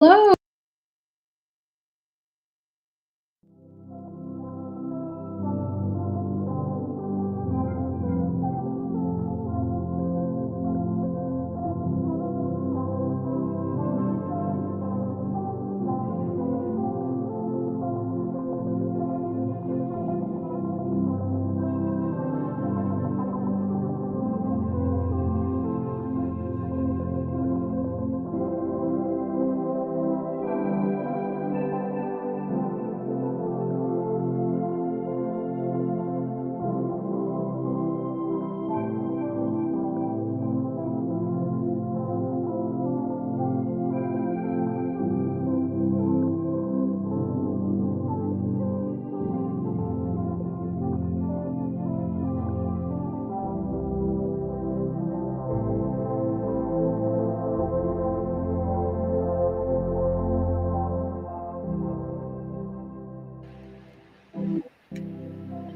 Hello.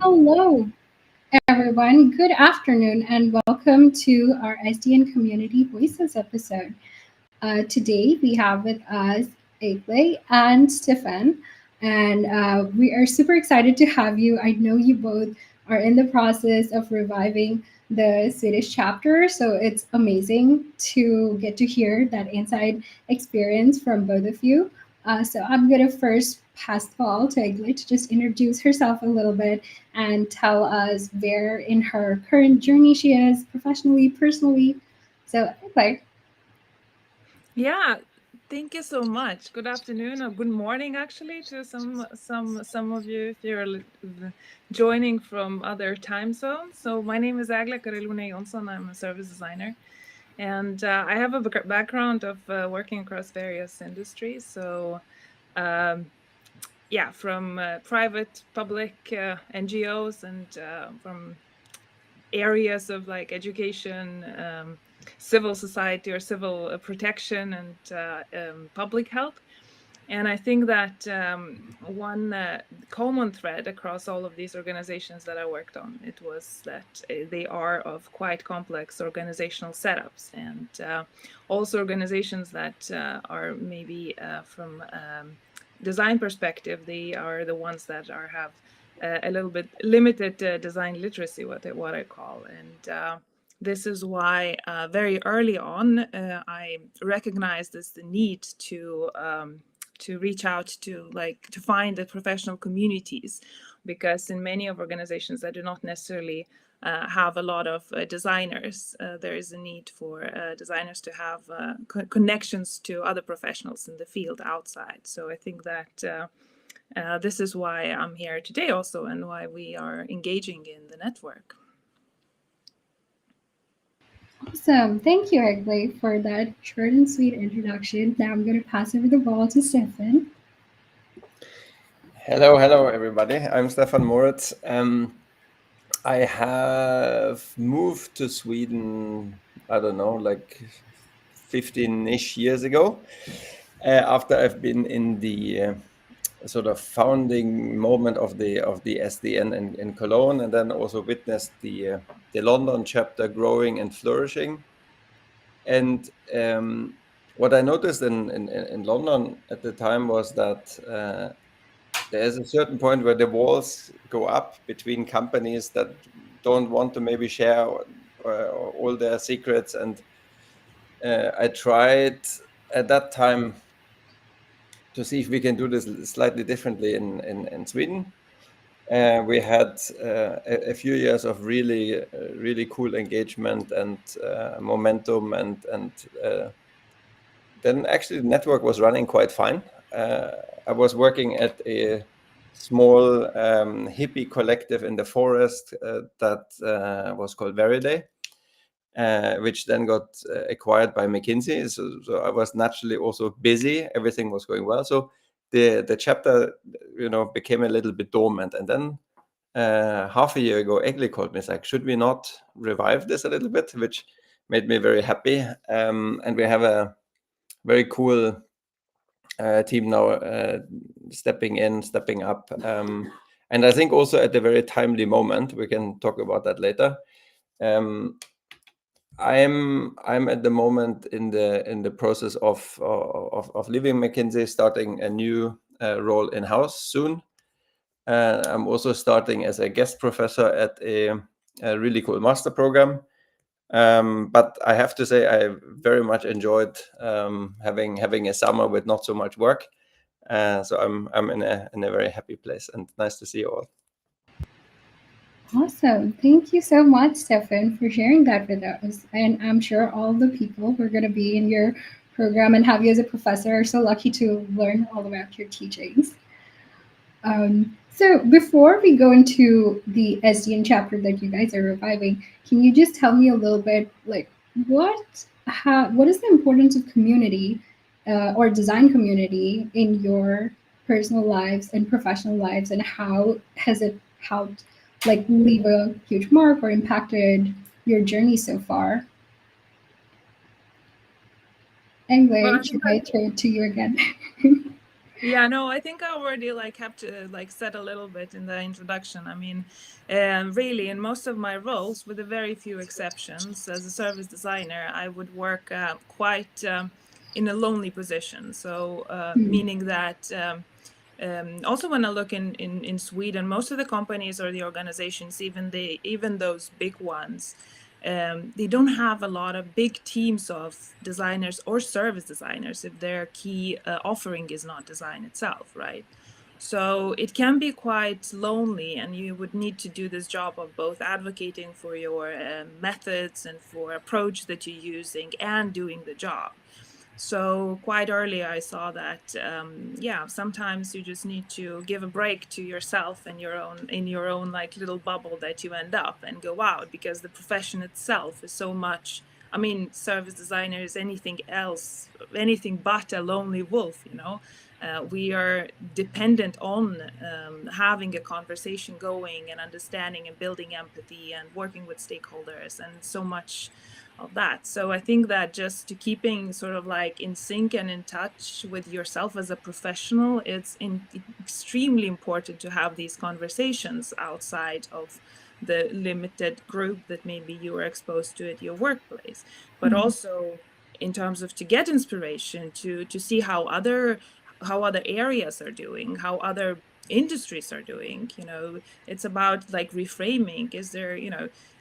Hello, everyone. Good afternoon, and welcome to our SDN Community Voices episode. Today, we have with us Egle and Stefan, and we are super excited to have you. I know you both are in the process of reviving the Swedish chapter, so it's amazing to get to hear that inside experience from both of you. So I'm going to first pass the ball to Egle to just introduce herself a little bit and tell us where in her current journey she is professionally, personally. So, Egle. Yeah, thank you so much. Good afternoon or good morning, actually, to some of you if you're joining from other time zones. So my name is Egle Johnson. I'm a service designer, and I have a background of working across various industries. So. Yeah, from private, public NGOs, and from areas of like education, civil society or civil protection, and public health. And I think that one common thread across all of these organizations that I worked on, it was that they are of quite complex organizational setups, and also organizations that are maybe from design perspective, they are the ones that have a little bit limited design literacy, what I call. And this is why very early on I recognized this the need to reach out to find the professional communities, because in many of organizations that do not necessarily have a lot of designers, there is a need for designers to have connections to other professionals in the field outside. So I think that this is why I'm here today also, and why we are engaging in the network. Awesome. Thank you, Egle, for that short and sweet introduction. Now I'm going to pass over the ball to Stefan. Hello, everybody. I'm Stefan Moritz. I have moved to Sweden, I don't know, like 15-ish years ago, after I've been in the sort of founding moment of the SDN in Cologne, and then also witnessed the London chapter growing and flourishing. And what I noticed in London at the time was that there's a certain point where the walls go up between companies that don't want to maybe share all their secrets. And I tried at that time to see if we can do this slightly differently in Sweden. We had a few years of really cool engagement and momentum, and then actually the network was running quite fine. I was working at a small hippie collective in the forest that was called Veriday, which then got acquired by McKinsey. So I was naturally also busy. Everything was going well. So the chapter, became a little bit dormant. And then half a year ago, Egle called me. It's like, should we not revive this a little bit? Which made me very happy. And we have a very cool team now stepping up. And I think also at a very timely moment, we can talk about that later. I'm at the moment in the process of leaving McKinsey, starting a new role in house soon. I'm also starting as a guest professor at a really cool master program. But I have to say I very much enjoyed having a summer with not so much work. So I'm in a very happy place, and nice to see you all. Awesome. Thank you so much, Stefan, for sharing that with us. And I'm sure all the people who are going to be in your program and have you as a professor are so lucky to learn all about your teachings. So before we go into the SDN chapter that you guys are reviving, can you just tell me a little bit, like, what is the importance of community or design community in your personal lives and professional lives, and how has it helped, like, leave a huge mark or impacted your journey so far? Anyway, should I turn it to you again? Yeah, no, I think I already have to said a little bit in the introduction. I mean, really, in most of my roles, with a very few exceptions, as a service designer, I would work quite in a lonely position. So, meaning that also when I look in Sweden, most of the companies or the organizations, even those big ones, they don't have a lot of big teams of designers or service designers if their key offering is not design itself, right? So it can be quite lonely, and you would need to do this job of both advocating for your methods and for approach that you're using and doing the job. So quite early I saw that sometimes you just need to give a break to yourself and in your own little bubble that you end up, and go out, because the profession itself is so much. I mean, service designer is anything but a lonely wolf, you know. We are dependent on having a conversation going and understanding and building empathy and working with stakeholders and so much of that. So I think that just to keeping sort of in sync and in touch with yourself as a professional, it's extremely important to have these conversations outside of the limited group that maybe you are exposed to at your workplace, but also in terms of to get inspiration, to see how other areas are doing, how other industries are doing. You know, it's about reframing. Is there,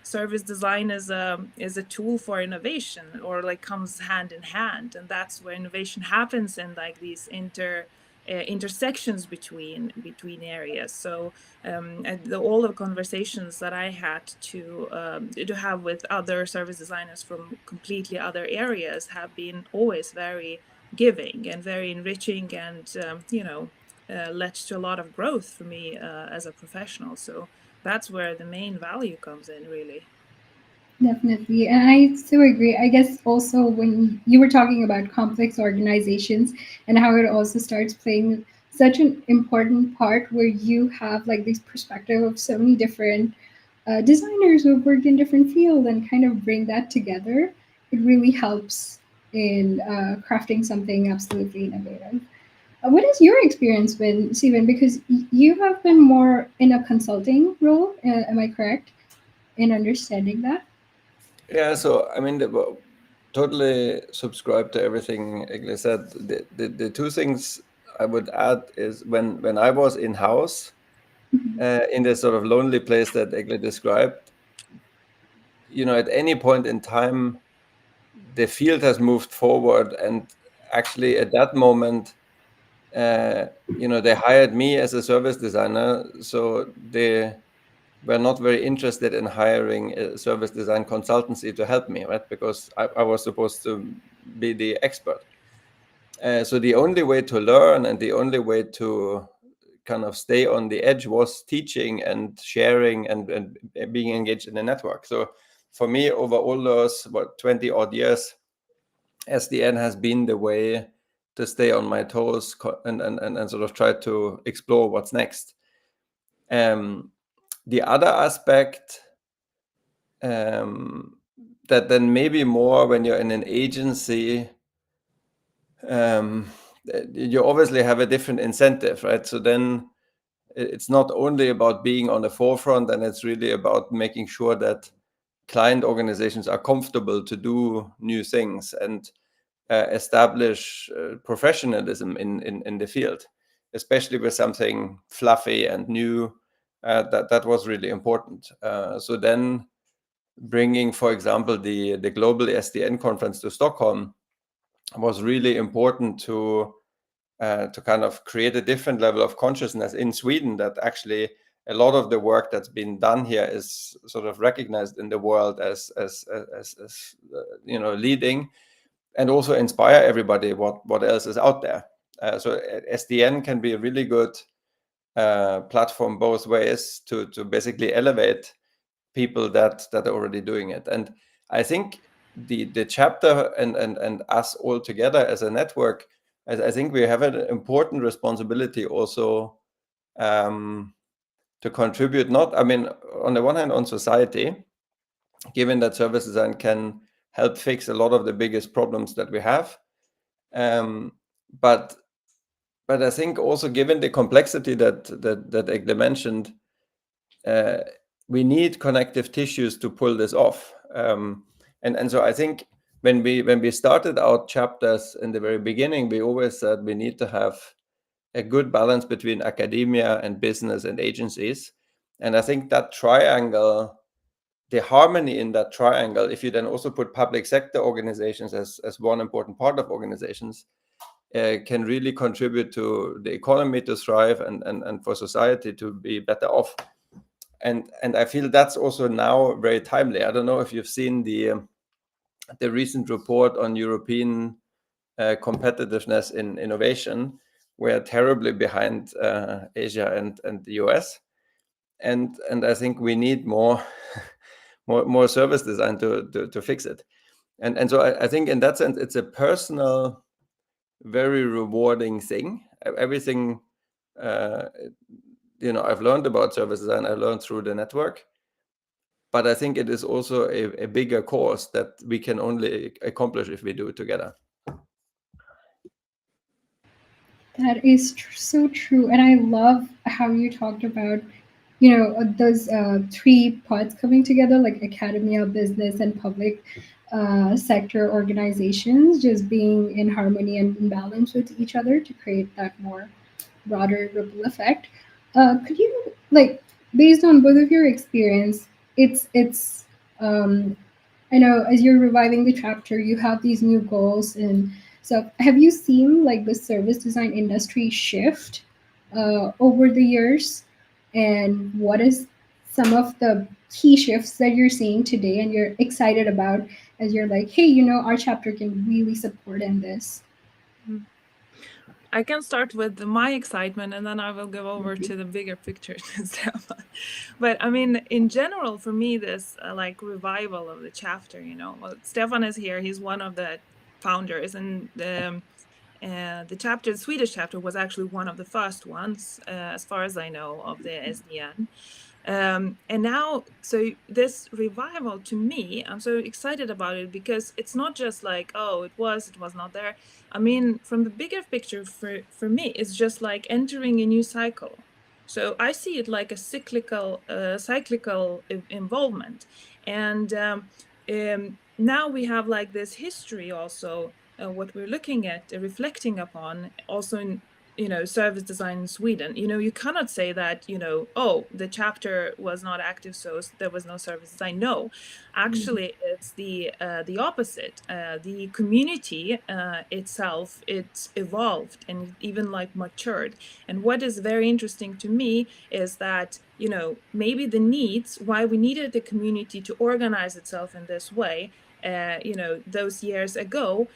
service design is a tool for innovation, or comes hand in hand, and that's where innovation happens in these intersections between areas. So all the conversations that I had to have with other service designers from completely other areas have been always very giving and very enriching, and led to a lot of growth for me as a professional. So that's where the main value comes in, really. Definitely. And I so agree. I guess also when you were talking about complex organizations and how it also starts playing such an important part, where you have this perspective of so many different designers who have worked in different fields, and kind of bring that together, it really helps in crafting something absolutely innovative. What is your experience with Stephen? Because you have been more in a consulting role. Am I correct in understanding that? Yeah, so I mean, totally subscribe to everything Egle said. The two things I would add is when I was in house, in this sort of lonely place that Egle described, at any point in time, the field has moved forward, and actually at that moment, they hired me as a service designer, so they were not very interested in hiring a service design consultancy to help me, right? Because I was supposed to be the expert. So the only way to learn and the only way to kind of stay on the edge was teaching and sharing and being engaged in the network. So for me, over all those 20 odd years, SDN has been the way to stay on my toes and sort of try to explore what's next. The other aspect that then maybe more when you're in an agency, you obviously have a different incentive, right? So then it's not only about being on the forefront, and it's really about making sure that client organizations are comfortable to do new things and establish professionalism in the field, especially with something fluffy and new. That was really important. So then bringing, for example, the global SDN conference to Stockholm was really important to kind of create a different level of consciousness in Sweden, that actually a lot of the work that's been done here is sort of recognized in the world as leading, and also inspire everybody what else is out there. So SDN can be a really good platform both ways to basically elevate people that are already doing it. And I think the chapter and us all together as a network, I think we have an important responsibility also to contribute, not, I mean, on the one hand on society, given that service design can help fix a lot of the biggest problems that we have. But I think also, given the complexity that Egle mentioned, we need connective tissues to pull this off. And so I think when we started our chapters in the very beginning, we always said we need to have a good balance between academia and business and agencies. And I think that triangle, the harmony in that triangle, if you then also put public sector organizations as one important part of organizations, can really contribute to the economy to thrive and for society to be better off. And I feel that's also now very timely. I don't know if you've seen the recent report on European competitiveness in innovation. We're terribly behind Asia and the US. And I think we need more more service design to fix it. And so I think in that sense, it's a personal, very rewarding thing. Everything I've learned about service design, I learned through the network. But I think it is also a bigger cause that we can only accomplish if we do it together. That is so true. And I love how you talked about, those three parts coming together, like academia, business, and public sector organizations just being in harmony and in balance with each other to create that more broader ripple effect. Could you, like, based on both of your experience, it's I know as you're reviving the chapter, you have these new goals, and so have you seen like the service design industry shift over the years? And what is some of the key shifts that you're seeing today and you're excited about as you're like, hey, our chapter can really support in this? I can start with my excitement, and then I will go over to the bigger picture, Stefan. But I mean, in general, for me, this like revival of the chapter, well, Stefan is here. He's one of the founders, and the chapter, the Swedish chapter, was actually one of the first ones, as far as I know, of the SDN. And now, so this revival, to me, I'm so excited about it because it's not just like, oh, it was not there. I mean, from the bigger picture, for me, it's just like entering a new cycle. So I see it like a cyclical involvement. And now we have like this history also, what we're looking at, reflecting upon also in service design in Sweden. You cannot say that, oh, the chapter was not active, so there was no service design. No, actually, it's the opposite. The community itself, it's evolved and even like matured. And what is very interesting to me is that, maybe the needs, why we needed the community to organize itself in this way, those years ago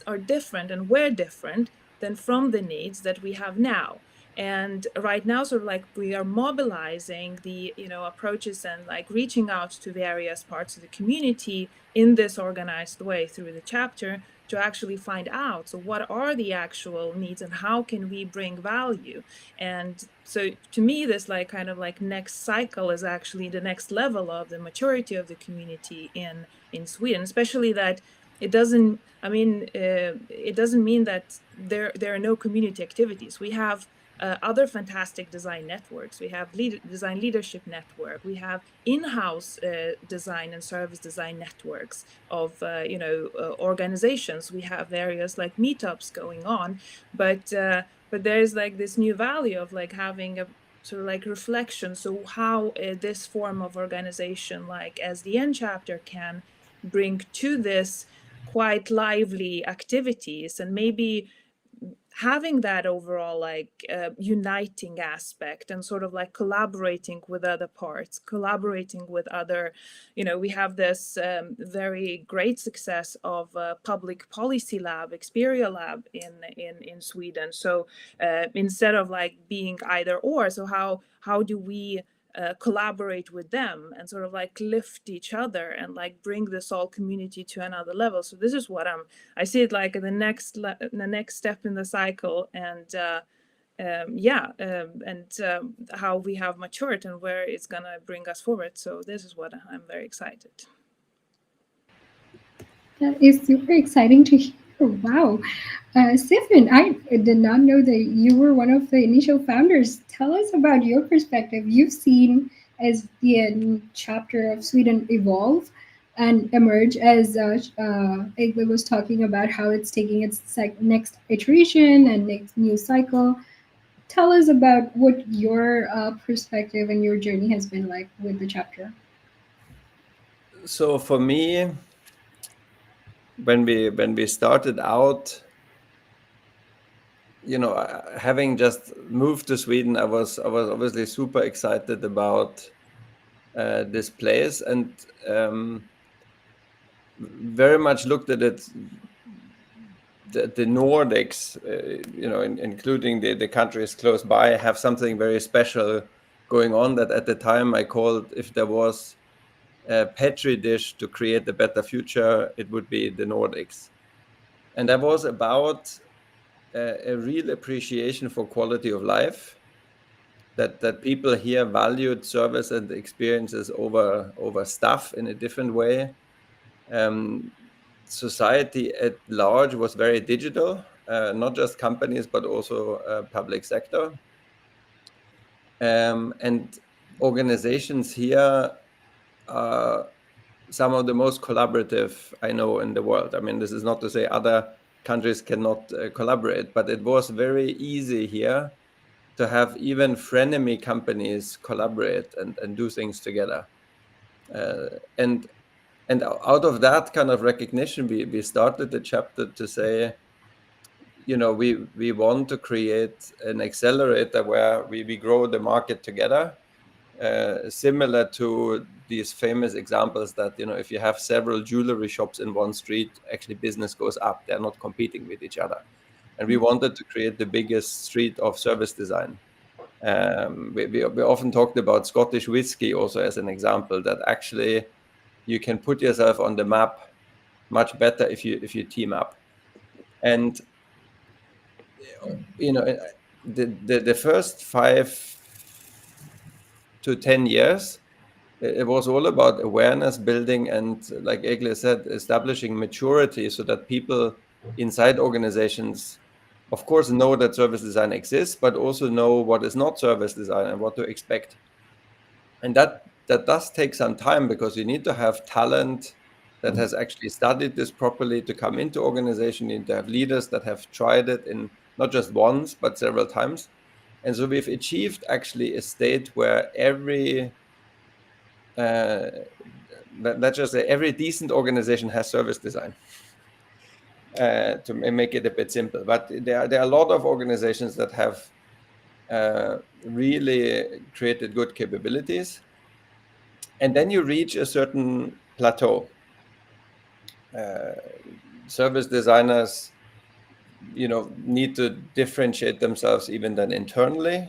are different and were different than from the needs that we have now. And right now, sort of like we are mobilizing the approaches and like reaching out to various parts of the community in this organized way through the chapter to actually find out, so what are the actual needs and how can we bring value? And so to me, this like kind of like next cycle is actually the next level of the maturity of the community in Sweden, especially that it doesn't. I mean, it doesn't mean that there are no community activities. We have other fantastic design networks. We have design leadership network. We have in-house design and service design networks of organizations. We have areas like meetups going on, but there's like this new value of like having a sort of like reflection. So how this form of organization like SDN chapter can bring to this quite lively activities, and maybe having that overall like uniting aspect and sort of like collaborating with other parts, collaborating with other, we have this very great success of public policy lab, Xperia lab in Sweden. So instead of like being either or, so how do we collaborate with them and sort of like lift each other and like bring this all community to another level? So this is what I see it like the next step in the cycle, and how we have matured and where it's gonna bring us forward. So this is what I'm very excited. That is super exciting to hear. Wow. Stefan, I did not know that you were one of the initial founders. Tell us about your perspective. You've seen SDN chapter of Sweden evolve and emerge, as Egle was talking about how it's taking its next iteration and next new cycle. Tell us about what your perspective and your journey has been like with the chapter. So for me, when we started out, having just moved to Sweden, I was obviously super excited about this place, and very much looked at it. The Nordics, including the countries close by, have something very special going on that at the time I called, if there was a petri dish to create a better future, it would be the Nordics. And that was about a real appreciation for quality of life, that people here valued service and experiences over stuff in a different way. Society at large was very digital, not just companies, but also public sector. And organizations here are some of the most collaborative I know in the world. I mean, this is not to say other countries cannot collaborate, but it was very easy here to have even frenemy companies collaborate and do things together. And out of that kind of recognition, we started the chapter to say, we want to create an accelerator where we grow the market together, similar to these famous examples that, if you have several jewelry shops in one street, actually business goes up. They're not competing with each other. And we wanted to create the biggest street of service design. We often talked about Scottish whiskey also as an example, that actually you can put yourself on the map much better if you team up. And the first 5 to 10 years, it was all about awareness building and, like Egle said, establishing maturity so that people inside organizations, of course, know that service design exists, but also know what is not service design and what to expect. And that does take some time, because you need to have talent that has actually studied this properly to come into organization. You need to have leaders that have tried it in not just once, but several times. And so we've achieved actually a state where every decent organization has service design, to make it a bit simple. But there are a lot of organizations that have really created good capabilities. And then you reach a certain plateau. Service designers, need to differentiate themselves even then internally.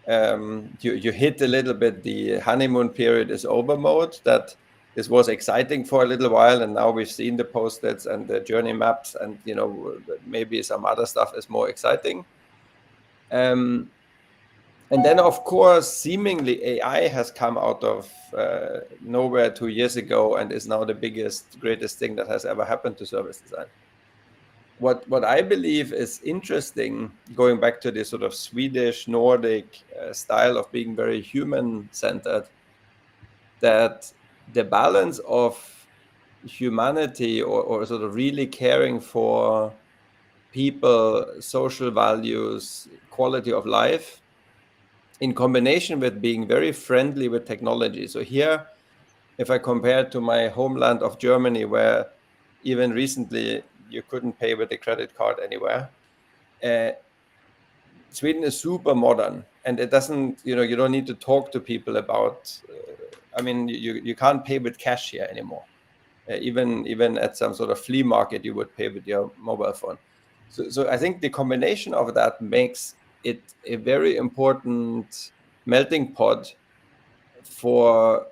You hit a little bit the honeymoon period is over mode, that this was exciting for a little while, and now we've seen the post-its and the journey maps, and maybe some other stuff is more exciting. And And then, of course, seemingly AI has come out of nowhere 2 years ago and is now the greatest thing that has ever happened to service design. What I believe is interesting, going back to this sort of Swedish Nordic style of being very human-centered, that the balance of humanity or sort of really caring for people, social values, quality of life, in combination with being very friendly with technology. So here, if I compare to my homeland of Germany, where even recently you couldn't pay with a credit card anywhere, Sweden is super modern, and it doesn't, you don't need to talk to people about, you can't pay with cash here anymore. Even at some sort of flea market, you would pay with your mobile phone. So I think the combination of that makes it a very important melting pot for,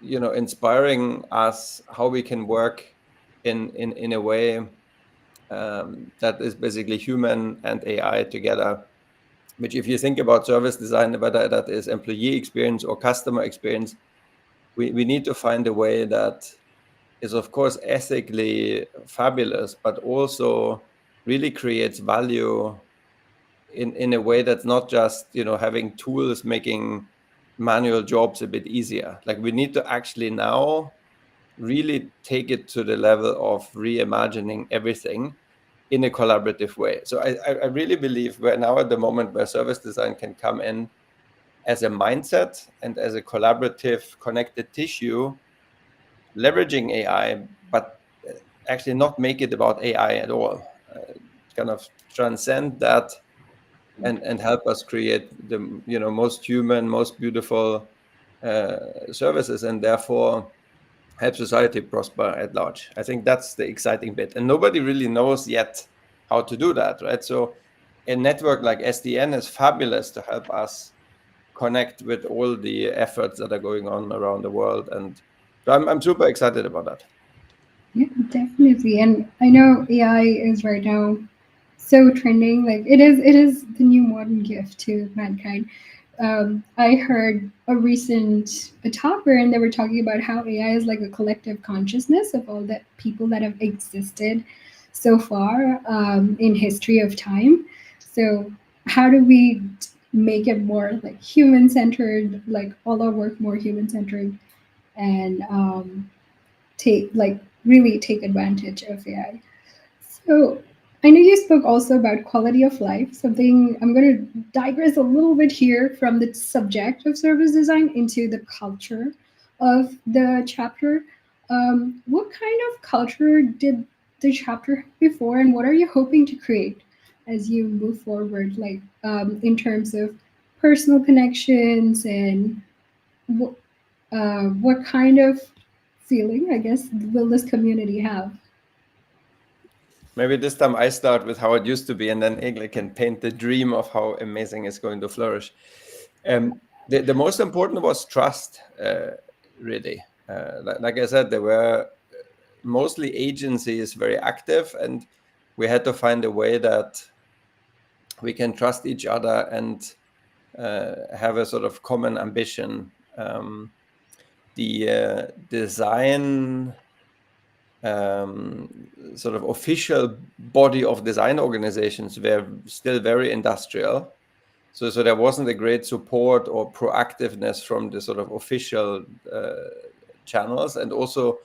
inspiring us how we can work in a way that is basically human and AI together. Which, if you think about service design, whether that is employee experience or customer experience, we need to find a way that is, of course, ethically fabulous, but also really creates value in a way that's not just, having tools making manual jobs a bit easier. Like, we need to actually now really take it to the level of reimagining everything in a collaborative way. So I really believe we're now at the moment where service design can come in as a mindset and as a collaborative connected tissue, leveraging AI, but actually not make it about AI at all. Kind of transcend that and help us create the most human, most beautiful services, and therefore help society prosper at large. I think that's the exciting bit, and nobody really knows yet how to do that, right? So a network like SDN is fabulous to help us connect with all the efforts that are going on around the world, and so I'm super excited about that. Yeah, definitely. And I know AI is right now so trending. Like it is the new modern gift to mankind. I heard a talk wherein they were talking about how AI is like a collective consciousness of all the people that have existed so far in history of time. So how do we make it more like human centered, like all our work more human centered, and really take advantage of AI? So I know you spoke also about quality of life, something I'm going to digress a little bit here from the subject of service design into the culture of the chapter. What kind of culture did the chapter have before, and what are you hoping to create as you move forward, like in terms of personal connections, and what kind of feeling, I guess, will this community have? Maybe this time I start with how it used to be, and then Egle can paint the dream of how amazing it's going to flourish. The most important was trust, really. Like I said, there were mostly agencies very active, and we had to find a way that we can trust each other and have a sort of common ambition. The design sort of official body of design organizations were still very industrial. So there wasn't a great support or proactiveness from the sort of official channels, and also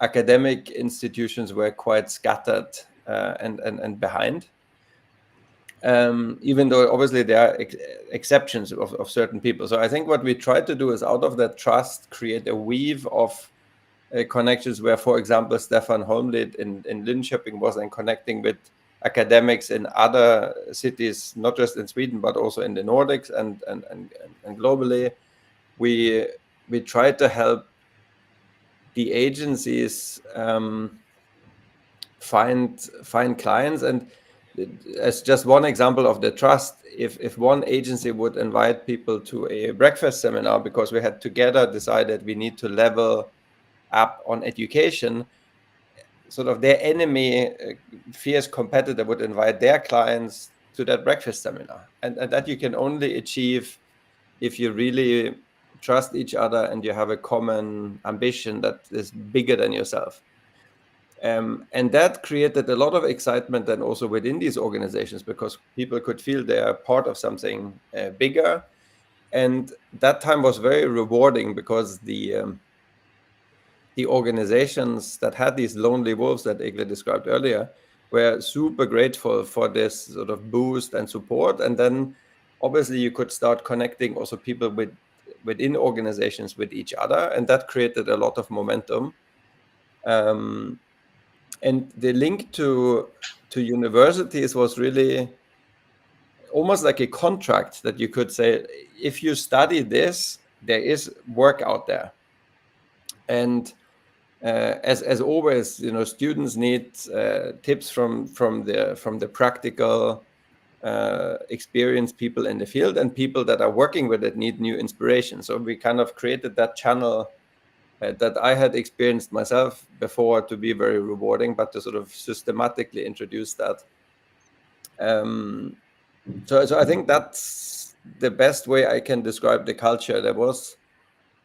academic institutions were quite scattered and behind. Even though obviously there are exceptions of certain people. So I think what we tried to do is, out of that trust, create a weave of connections where, for example, Stefan Holmlid in Linköping was then connecting with academics in other cities, not just in Sweden, but also in the Nordics and globally. We tried to help the agencies find clients, and as just one example of the trust, if one agency would invite people to a breakfast seminar because we had together decided we need to level up on education, sort of their enemy, fierce competitor, would invite their clients to that breakfast seminar, and that you can only achieve if you really trust each other and you have a common ambition that is bigger than yourself. And that created a lot of excitement then also within these organizations, because people could feel they are part of something bigger. And that time was very rewarding, because the organizations that had these lonely wolves that Egle described earlier were super grateful for this sort of boost and support. And then obviously you could start connecting also people within organizations with each other, and that created a lot of momentum. And the link to universities was really almost like a contract that you could say, if you study this, there is work out there. And as always, students need tips from the practical experienced people in the field, and people that are working with it need new inspiration. So we kind of created that channel that I had experienced myself before to be very rewarding, but to sort of systematically introduce that. So I think that's the best way I can describe the culture. There was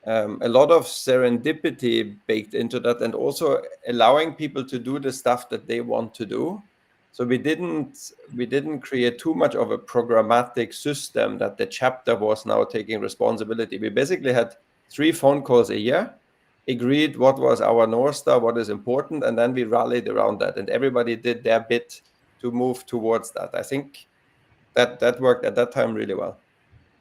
a lot of serendipity baked into that, and also allowing people to do the stuff that they want to do. So we didn't create too much of a programmatic system that the chapter was now taking responsibility. We basically had 3 phone calls a year, agreed what was our North Star, what is important, and then we rallied around that, and everybody did their bit to move towards that. I think that worked at that time really well.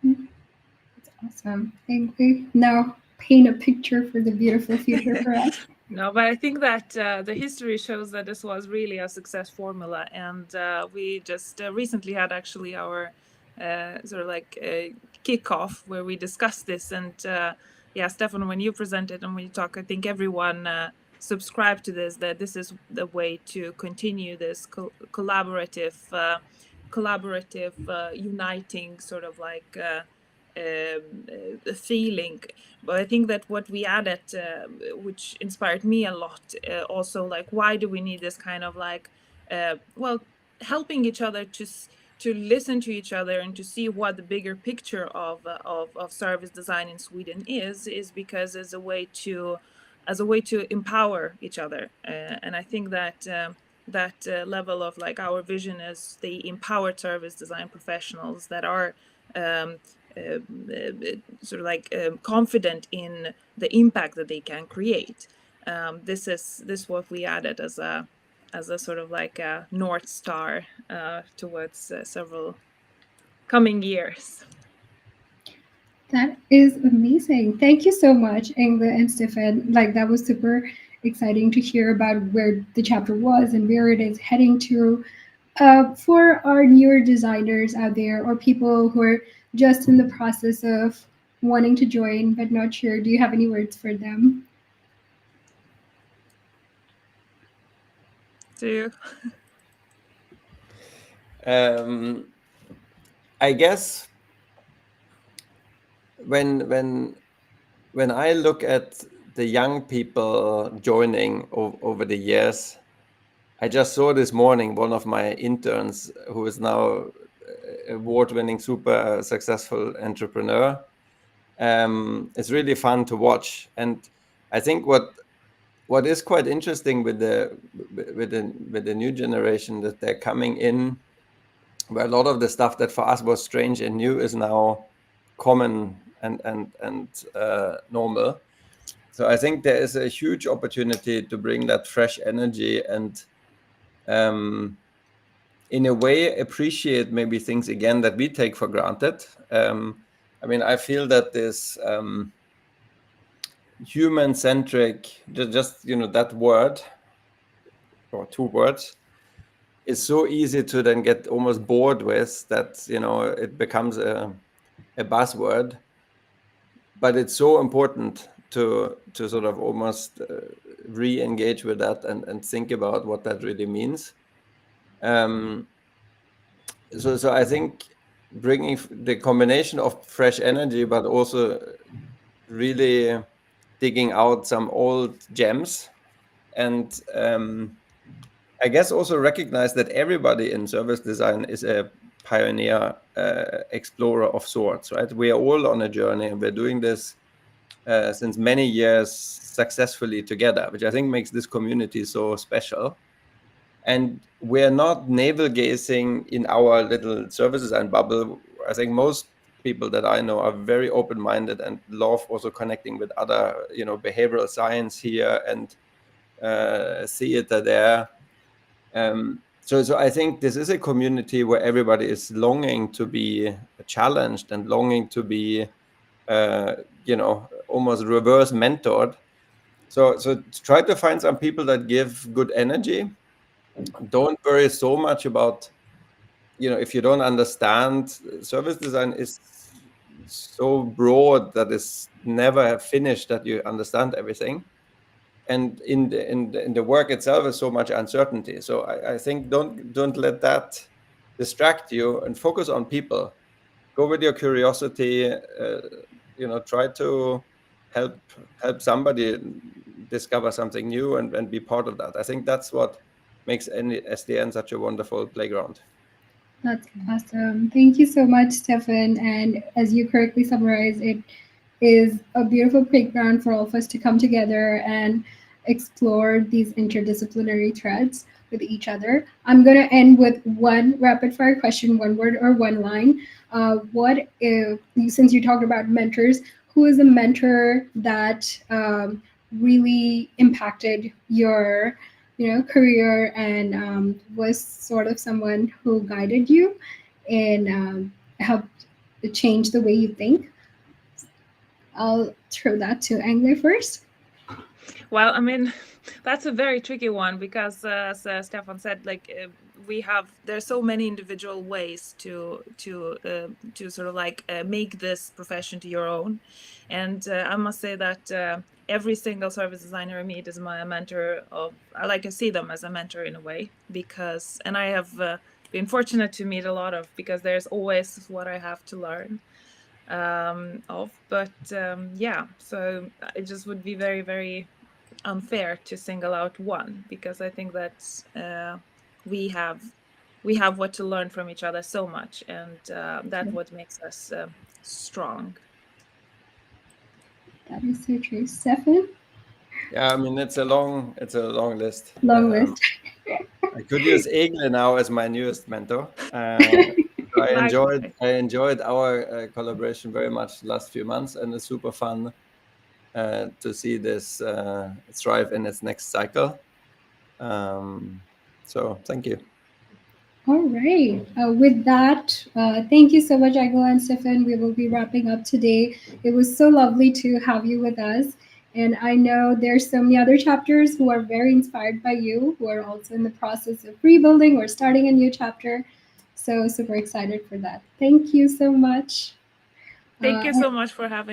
That's awesome. Thank you. Now paint a picture for the beautiful future for us. No, but I think that the history shows that this was really a success formula, and we just recently had actually our sort of like kickoff where we discussed this. And yeah, Stefan, when you presented and when you talk, I think everyone subscribed to this, that this is the way to continue this collaborative, uniting sort of like feeling. But I think that what we added, which inspired me a lot, also like, why do we need this kind of like, helping each other to listen to each other and to see what the bigger picture of service design in Sweden is because as a way to empower each other. And I think that that level of like our vision is the empowered service design professionals that are sort of like confident in the impact that they can create. This is what we added as a sort of like a North Star towards several coming years. That is amazing. Thank you so much, Egle and Stefan. Like, that was super exciting to hear about where the chapter was and where it is heading to. For our newer designers out there, or people who are just in the process of wanting to join but not sure, do you have any words for them? Do you? I guess when I look at the young people joining over the years, I just saw this morning one of my interns, who is now award-winning, super successful entrepreneur. It's really fun to watch, and I think what is quite interesting with the new generation, that they're coming in, where a lot of the stuff that for us was strange and new is now common and normal. So I think there is a huge opportunity to bring that fresh energy and in a way appreciate maybe things again that we take for granted. I mean, I feel that this human-centric, just that word or 2 words is so easy to then get almost bored with, that it becomes a buzzword. But it's so important to sort of almost re-engage with that and think about what that really means. So I think bringing the combination of fresh energy, but also really digging out some old gems, and I guess also recognize that everybody in service design is a pioneer explorer of sorts, right? We are all on a journey, and we're doing this since many years successfully together, which I think makes this community so special. And we're not navel gazing in our little service design bubble. I think most people that I know are very open-minded and love also connecting with other, behavioral science here and theater there. So I think this is a community where everybody is longing to be challenged and longing to be, almost reverse mentored. So try to find some people that give good energy. Don't worry so much about, if you don't understand. Service design is so broad that it's never finished that you understand everything. And in the work itself is so much uncertainty. So I think don't let that distract you, and focus on people. Go with your curiosity. Try to help somebody discover something new and be part of that. I think that's what makes any SDN such a wonderful playground. That's awesome. Thank you so much, Stefan. And as you correctly summarized, it is a beautiful playground for all of us to come together and explore these interdisciplinary threads with each other. I'm going to end with one rapid fire question, one word or one line. What if, since you talked about mentors, who is a mentor that really impacted your career and was sort of someone who guided you and helped change the way you think? I'll throw that to Egle first. Well, I mean, that's a very tricky one because, as Stefan said, there's so many individual ways to sort of make this profession to your own, and I must say that every single service designer I meet is my mentor. I like to see them as a mentor in a way, because, and I have been fortunate to meet a lot of, because there's always what I have to learn but so it just would be very, very unfair to single out one, because I think that we have what to learn from each other so much, and that's what makes us strong. That is so true. Stefan? Yeah, I mean, it's a long list. Long list. I could use Egle now as my newest mentor. I enjoyed our collaboration very much the last few months, and it's super fun to see this thrive in its next cycle. So thank you. All right. With that, thank you so much, Egle and Stefan. We will be wrapping up today. It was so lovely to have you with us. And I know there's so many other chapters who are very inspired by you, who are also in the process of rebuilding or starting a new chapter. So super excited for that. Thank you so much. Thank you so much for having